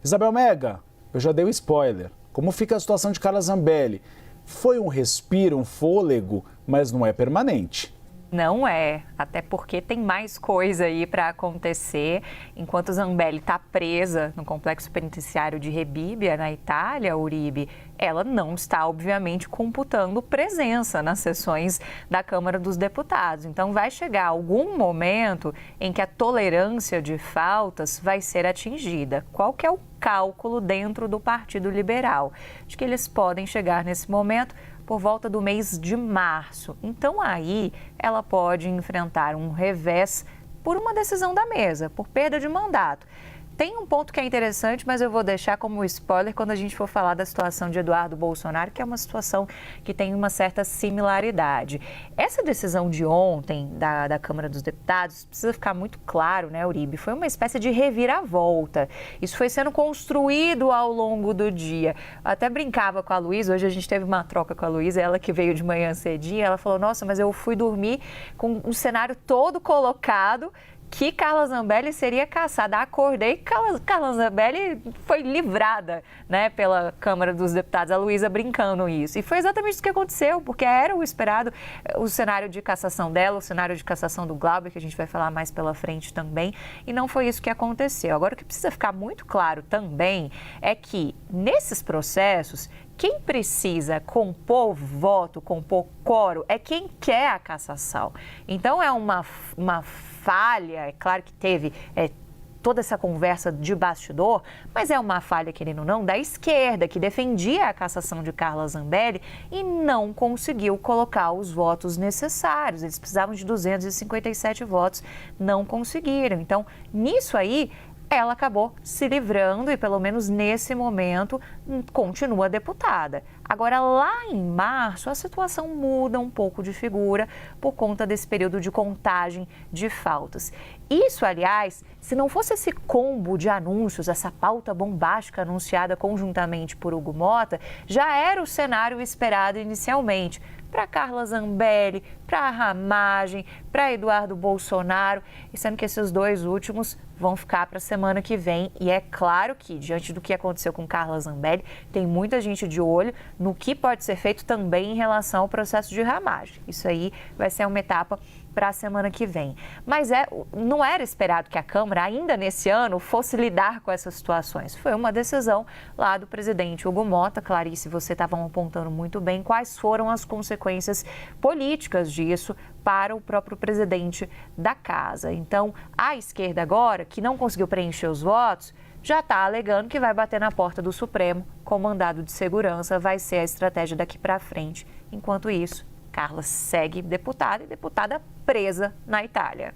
Isabel Mega, eu já dei o spoiler. Como fica a situação de Carla Zambelli? Foi um respiro, um fôlego, mas não é permanente. Não é, até porque tem mais coisa aí para acontecer. Enquanto Zambelli está presa no complexo penitenciário de Rebibbia, na Itália, Uribe, ela não está, obviamente, computando presença nas sessões da Câmara dos Deputados. Então, vai chegar algum momento em que a tolerância de faltas vai ser atingida. Qual que é o cálculo dentro do Partido Liberal? De que eles podem chegar nesse momento por volta do mês de março. Então, aí, ela pode enfrentar um revés por uma decisão da mesa, por perda de mandato. Tem um ponto que é interessante, mas eu vou deixar como spoiler quando a gente for falar da situação de Eduardo Bolsonaro, que é uma situação que tem uma certa similaridade. Essa decisão de ontem da Câmara dos Deputados, precisa ficar muito claro, né, Uribe? Foi uma espécie de reviravolta. Isso foi sendo construído ao longo do dia. Eu até brincava com a Luísa, hoje a gente teve uma troca com a Luísa, ela que veio de manhã cedinho, ela falou, nossa, mas eu fui dormir com um cenário todo colocado, que Carla Zambelli seria caçada. Acordei, Carla Zambelli foi livrada, né, pela Câmara dos Deputados, a Luísa brincando isso. E foi exatamente isso que aconteceu, porque era o esperado, o cenário de cassação dela, o cenário de cassação do Glauber, que a gente vai falar mais pela frente também, e não foi isso que aconteceu. Agora, o que precisa ficar muito claro também é que, nesses processos, quem precisa compor voto, compor quórum, é quem quer a cassação. Então, é uma falha, é claro que teve toda essa conversa de bastidor, mas é uma falha, querendo ou não, da esquerda, que defendia a cassação de Carla Zambelli e não conseguiu colocar os votos necessários. Eles precisavam de 257 votos, não conseguiram. Então, nisso aí, ela acabou se livrando e, pelo menos nesse momento, continua deputada. Agora, lá em março, a situação muda um pouco de figura por conta desse período de contagem de faltas. Isso, aliás, se não fosse esse combo de anúncios, essa pauta bombástica anunciada conjuntamente por Hugo Motta, já era o cenário esperado inicialmente para Carla Zambelli, para a Ramagem, para Eduardo Bolsonaro, e sendo que esses dois últimos vão ficar para a semana que vem. E é claro que, diante do que aconteceu com Carla Zambelli, tem muita gente de olho no que pode ser feito também em relação ao processo de Ramagem. Isso aí vai ser uma etapa para a semana que vem. Mas não era esperado que a Câmara, ainda nesse ano, fosse lidar com essas situações. Foi uma decisão lá do presidente Hugo Motta. Clarice, você estava apontando muito bem quais foram as consequências políticas disso para o próprio presidente da casa. Então, a esquerda agora, que não conseguiu preencher os votos, já está alegando que vai bater na porta do Supremo com mandado de segurança, vai ser a estratégia daqui para frente. Enquanto isso, Carla segue deputada e deputada presa na Itália.